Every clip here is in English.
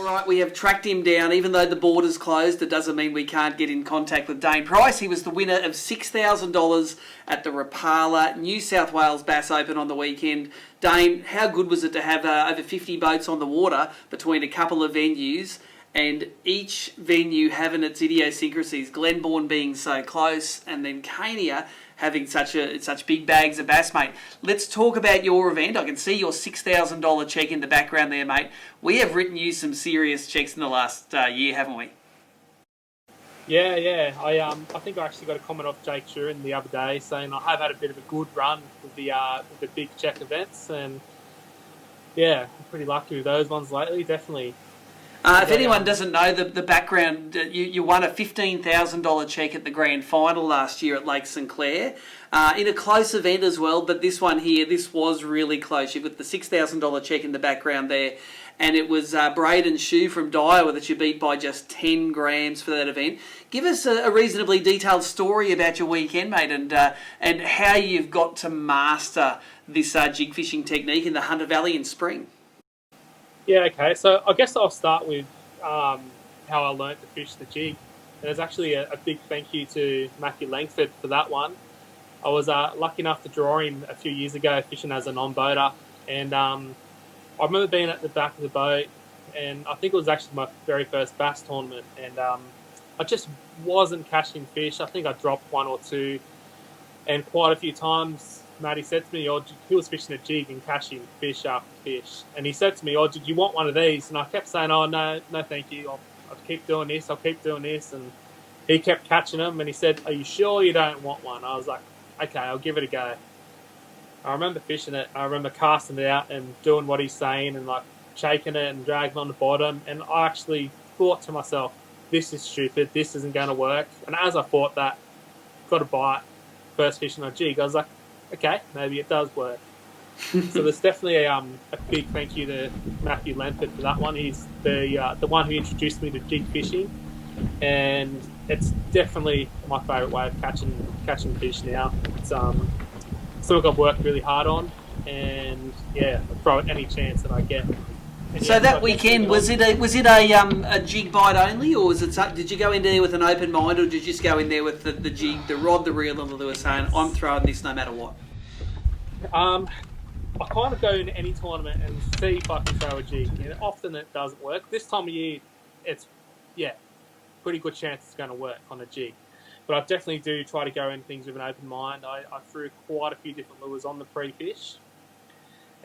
right, we have tracked him down. Even though the border's closed, it doesn't mean we can't get in contact with Dane Pryce. He was the winner of $6,000 at the Rapala New South Wales Bass Open on the weekend. Dane, how good was it to have over 50 boats on the water between a couple of venues, and each venue having its idiosyncrasies, Glenbawn being so close, and then Cania having such big bags of bass, mate. Let's talk about your event. I can see your $6,000 check in the background there, mate. We have written you some serious checks in the last year, haven't we? Yeah. I think I actually got a comment off Jake Shurin the other day saying I have had a bit of a good run with the big check events, and yeah, I'm pretty lucky with those ones lately, definitely. If anyone doesn't know the background, you won a $15,000 cheque at the grand final last year at Lake St Clair in a close event as well. But this one here, this was really close. You've got the $6,000 cheque in the background there, and it was Braden Shue from Daiwa that you beat by just 10 grams for that event. Give us a reasonably detailed story about your weekend, mate, and how you've got to master this jig fishing technique in the Hunter Valley in spring. Yeah, okay. So I guess I'll start with how I learnt to fish the jig. And there's actually a big thank you to Matthew Langford for that one. I was lucky enough to draw him a few years ago fishing as a non-boater. And I remember being at the back of the boat, and I think it was actually my very first bass tournament. And I just wasn't catching fish. I think I dropped one or two. And quite a few times, Matty said to me, he was fishing a jig and catching fish after fish. And he said to me, did you want one of these? And I kept saying, no, thank you. I'll keep doing this. And he kept catching them. And he said, are you sure you don't want one? I was like, okay, I'll give it a go. I remember fishing it. I remember casting it out and doing what he's saying and like shaking it and dragging on the bottom. And I actually thought to myself, this is stupid. This isn't going to work. And as I thought that, got a bite, first fishing on a jig, I was like, okay, maybe it does work. So there's definitely a big thank you to Matthew Langford for that one. He's the one who introduced me to jig fishing, and it's definitely my favourite way of catching fish now. It's something I've worked really hard on, and yeah, I throw it any chance that I get. And so that weekend, was it a jig bite only, or did you go in there with an open mind, or did you just go in there with the jig, the rod, the reel, and the lure, saying I'm throwing this no matter what? I kind of go into any tournament and see if I can throw a jig, and often it doesn't work. This time of year, it's pretty good chance it's going to work on a jig. But I definitely do try to go into things with an open mind. I threw quite a few different lures on the pre-fish.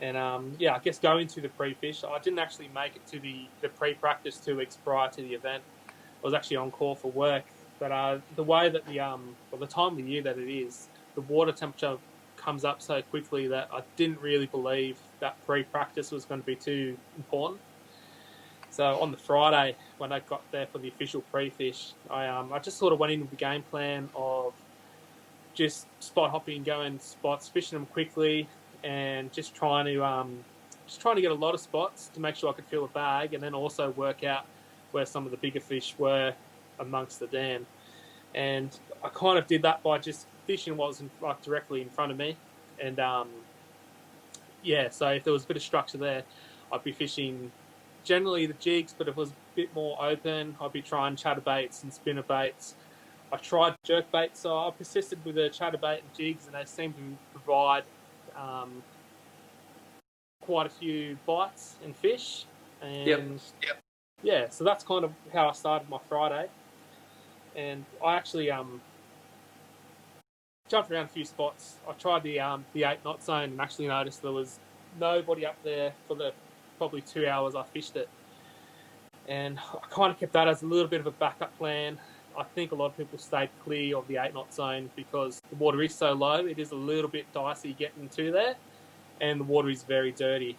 And I guess going to the pre-fish, I didn't actually make it to the pre-practice 2 weeks prior to the event. I was actually on call for work. But the way that the time of the year that it is, the water temperature comes up so quickly that I didn't really believe that pre-practice was going to be too important. So on the Friday, when I got there for the official pre-fish, I just sort of went in with the game plan of just spot hopping, going spots, fishing them quickly, and just trying to get a lot of spots to make sure I could fill a bag, and then also work out where some of the bigger fish were amongst the dam. And I kind of did that by just fishing what was directly in front of me. And so if there was a bit of structure there, I'd be fishing generally the jigs, but if it was a bit more open, I'd be trying chatterbaits and spinnerbaits. I tried jerkbaits, so I persisted with the chatterbait and jigs, and they seemed to provide quite a few bites and fish. And yeah, so that's kind of how I started my Friday. And I actually jumped around a few spots. I tried the 8-knot zone and actually noticed there was nobody up there for the probably 2 hours I fished it. And I kind of kept that as a little bit of a backup plan. I think a lot of people stayed clear of the 8-knot zone because the water is so low. It is a little bit dicey getting to there, and the water is very dirty.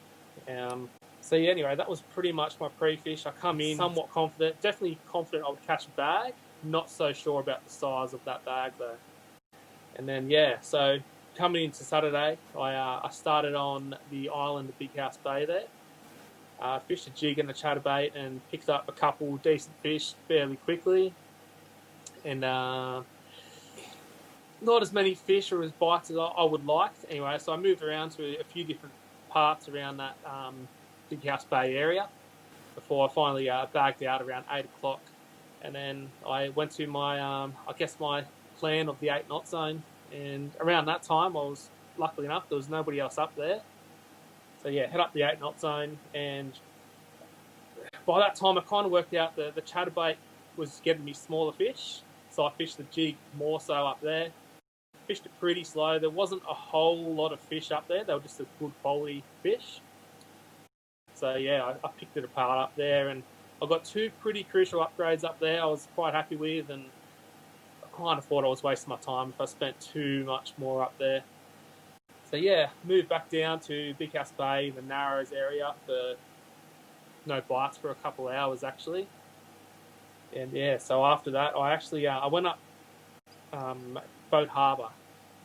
Anyway, that was pretty much my pre-fish. I come in somewhat confident, definitely confident I would catch a bag. Not so sure about the size of that bag though. And then so coming into Saturday, I started on the island of Big House Bay there. Fished a jig and a chatterbait and picked up a couple decent fish fairly quickly. And not as many fish or as bites as I would like. Anyway, so I moved around to a few different parts around that Big House Bay area. before I finally bagged out around 8 o'clock. And then I went to my my plan of the 8 knot zone. And around that time, luckily enough, there was nobody else up there. So yeah, head up the 8 knot zone, and by that time I kind of worked out the chatterbait was getting me smaller fish, so I fished the jig more so up there. Fished it pretty slow. There wasn't a whole lot of fish up there. They were just a good quality fish. So yeah, I picked it apart up there, and I got 2 pretty crucial upgrades up there I was quite happy with, and I kind of thought I was wasting my time if I spent too much more up there. So yeah, moved back down to Big House Bay, the Narrows area, for no bites for a couple of hours actually. And yeah, so after that, I went up Boat Harbour,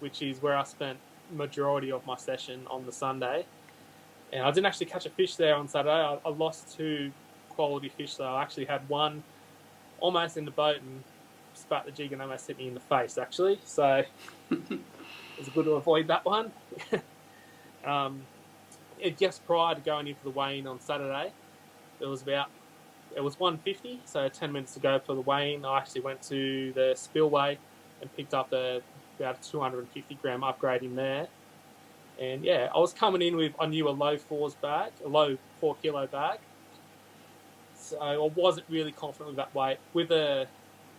which is where I spent majority of my session on the Sunday. And I didn't actually catch a fish there on Saturday. I lost 2 quality fish though. I actually had one almost in the boat and spat the jig and almost hit me in the face actually. So it was good to avoid that one. Just prior to going into the weigh-in on Saturday, it was 1:50, so 10 minutes to go for the weigh-in. I actually went to the spillway and picked up about a 250 gram upgrade in there. And yeah, I was coming in with, I knew, a low 4 kilo bag. So I wasn't really confident with that weight. With the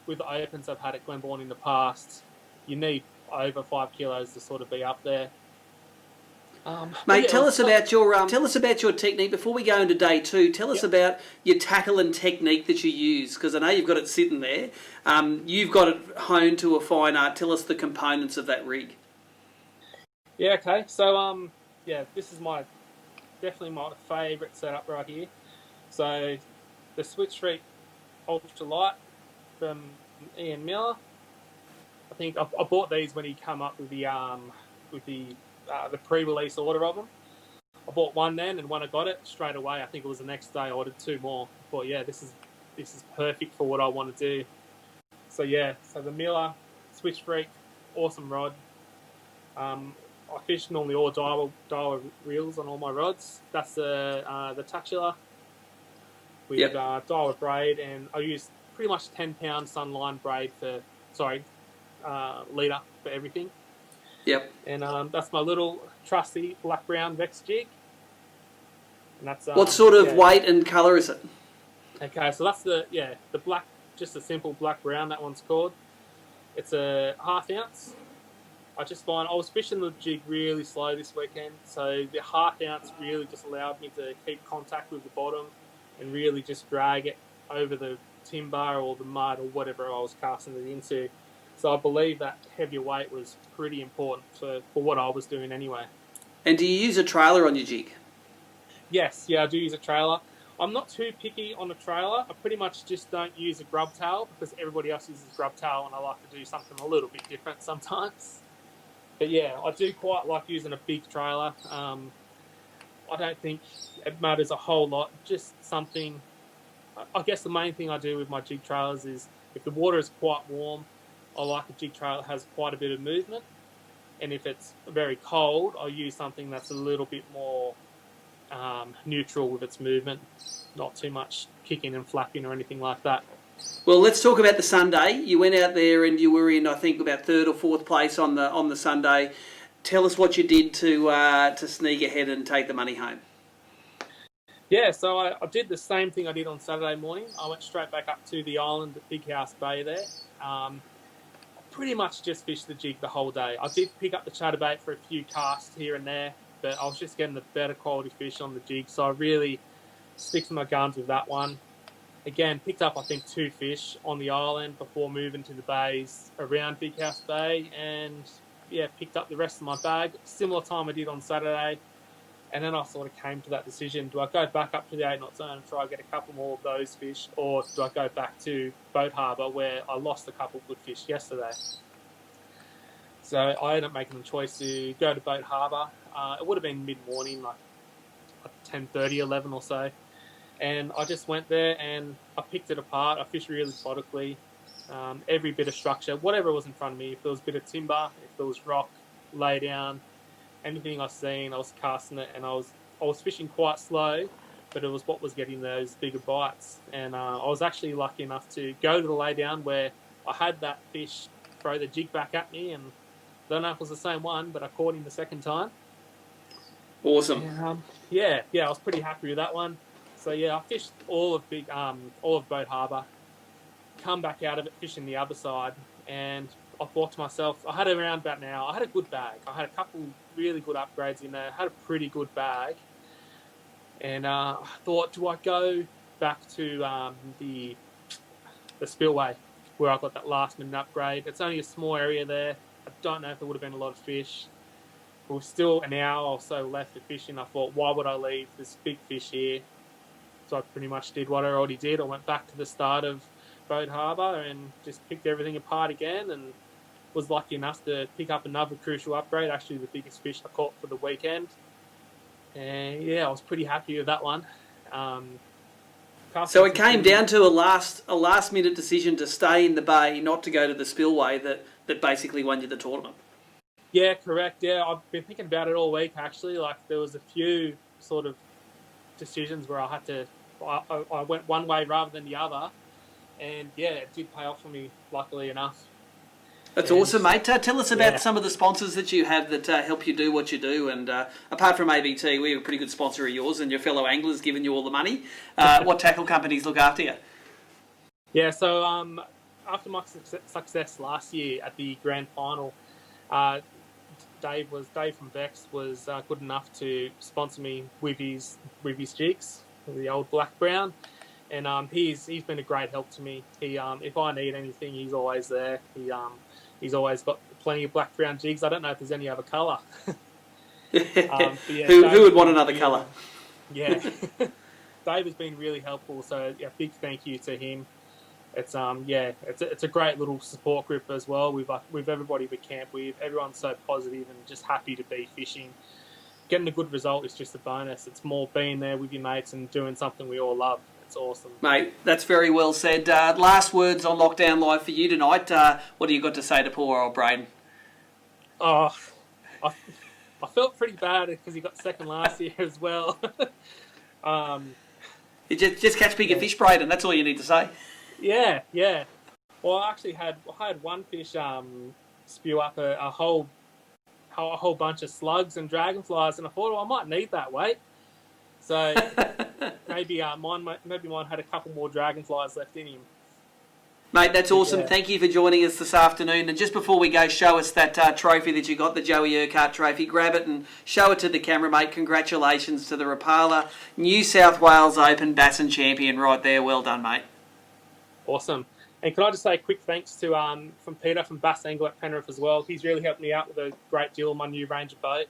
opens I've had at Glenbawn in the past, you need over 5 kilos to sort of be up there. Mate, tell us about your technique before we go into day 2. Tell us about your tackle and technique that you use, because I know you've got it sitting there. You've got it honed to a fine art. Tell us the components of that rig. Yeah. Okay. So this is definitely my favourite setup right here. So the Switch Street Ultralight from Ian Miller. I think I bought these when he came up with the pre-release order of them. I bought one then, and when I got it straight away, I think it was the next day, I ordered 2 more. I thought, yeah, this is perfect for what I want to do. So yeah, so the Miller Switch Freak, awesome rod. I fish normally all dial reels on all my rods. That's the Tachula with dial braid, and I use pretty much 10-pound Sunline braid leader for everything. Yep. And that's my little trusty black-brown Vex jig. And that's what sort of weight and colour is it? Okay, so that's the black, just a simple black-brown, that one's called. It's a 1/2 ounce. I just find I was fishing the jig really slow this weekend, so the 1/2 ounce really just allowed me to keep contact with the bottom and really just drag it over the timber or the mud or whatever I was casting it into. So I believe that heavier weight was pretty important for what I was doing anyway. And do you use a trailer on your jig? Yes, I do use a trailer. I'm not too picky on a trailer. I pretty much just don't use a grub tail because everybody else uses a grub tail, and I like to do something a little bit different sometimes. But yeah, I do quite like using a big trailer. I don't think it matters a whole lot. Just something. I guess the main thing I do with my jig trailers is if the water is quite warm, I like a jig trailer that has quite a bit of movement. And if it's very cold, I'll use something that's a little bit more neutral with its movement. Not too much kicking and flapping or anything like that. Well, let's talk about the Sunday. You went out there and you were in, I think, about 3rd or 4th place on the Sunday. Tell us what you did to sneak ahead and take the money home. Yeah, so I did the same thing I did on Saturday morning. I went straight back up to the island at Big House Bay there. Pretty much just fished the jig the whole day. I did pick up the chatterbait for a few casts here and there, but I was just getting the better quality fish on the jig, so I really stick to my guns with that one. Again, picked up, I think, 2 fish on the island before moving to the bays around Big House Bay, and yeah, picked up the rest of my bag. Similar time I did on Saturday, and then I sort of came to that decision: do I go back up to the 8 knot zone and try and get a couple more of those fish, or do I go back to Boat Harbour where I lost a couple of good fish yesterday? So I ended up making the choice to go to Boat Harbour. It would have been mid-morning, like 10:30, 11 or so. And I just went there and I picked it apart. I fished really methodically. Every bit of structure, whatever was in front of me. If there was a bit of timber, if there was rock, lay down, anything I seen, I was casting it, and I was fishing quite slow, but it was what was getting those bigger bites. And I was actually lucky enough to go to the lay down where I had that fish throw the jig back at me, and I don't know if it was the same one, but I caught him the second time. Awesome. And, I was pretty happy with that one. So yeah, I fished all of Boat Harbour, come back out of it, fishing the other side, and I thought to myself, I had around about an hour. I had a good bag. I had a couple really good upgrades in there. I had a pretty good bag. And I thought, do I go back to the spillway where I got that last minute upgrade? It's only a small area there. I don't know if there would have been a lot of fish. There was still an hour or so left of fishing. I thought, why would I leave this big fish here? So I pretty much did what I already did. I went back to the start of Boat Harbour and just picked everything apart again, and was lucky enough to pick up another crucial upgrade, actually the biggest fish I caught for the weekend. And yeah, I was pretty happy with that one. So it came down to a last minute decision to stay in the bay, not to go to the spillway, that basically won you the tournament. Yeah, correct. Yeah, I've been thinking about it all week, actually. Like, there was a few sort of decisions where I went one way rather than the other. And yeah, it did pay off for me, luckily enough. That's awesome, mate. Tell us about some of the sponsors that you have that help you do what you do. And apart from ABT, we're a pretty good sponsor of yours, and your fellow anglers giving you all the money. What tackle companies look after you? Yeah, so after my success last year at the grand final, Dave from Vex was good enough to sponsor me with his jigs, the old black brown. And he's been a great help to me. He if I need anything, he's always there. He's always got plenty of black brown jigs. I don't know if there's any other colour. Who would want another colour? Yeah, Dave has been really helpful. So yeah, big thank you to him. It's it's a great little support group as well. With everybody we camp with, everyone's so positive and just happy to be fishing. Getting a good result is just a bonus. It's more being there with your mates and doing something we all love. It's awesome. Mate, that's very well said. Last words on Lockdown Live for you tonight. What do you got to say to poor old Braden? Oh, I felt pretty bad because he got second last year as well. You just catch bigger fish, Braden. That's all you need to say. Yeah. Well, I actually had one fish spew up a whole bunch of slugs and dragonflies, and I thought, I might need that weight. So maybe mine had a couple more dragonflies left in him. Mate, that's awesome. Yeah. Thank you for joining us this afternoon. And just before we go, show us that trophy that you got, the Joey Urquhart trophy. Grab it and show it to the camera, mate. Congratulations to the Rapala New South Wales Open Bassin champion right there. Well done, mate. Awesome. And can I just say a quick thanks to from Peter from Bass Angler at Penrith as well. He's really helped me out with a great deal on my new Ranger boat.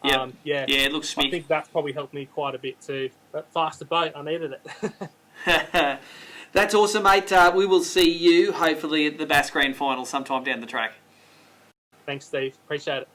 Yeah, it looks smick. I think that's probably helped me quite a bit too. That faster boat, I needed it. That's awesome, mate. We will see you, hopefully, at the Bass Grand Final sometime down the track. Thanks, Steve. Appreciate it.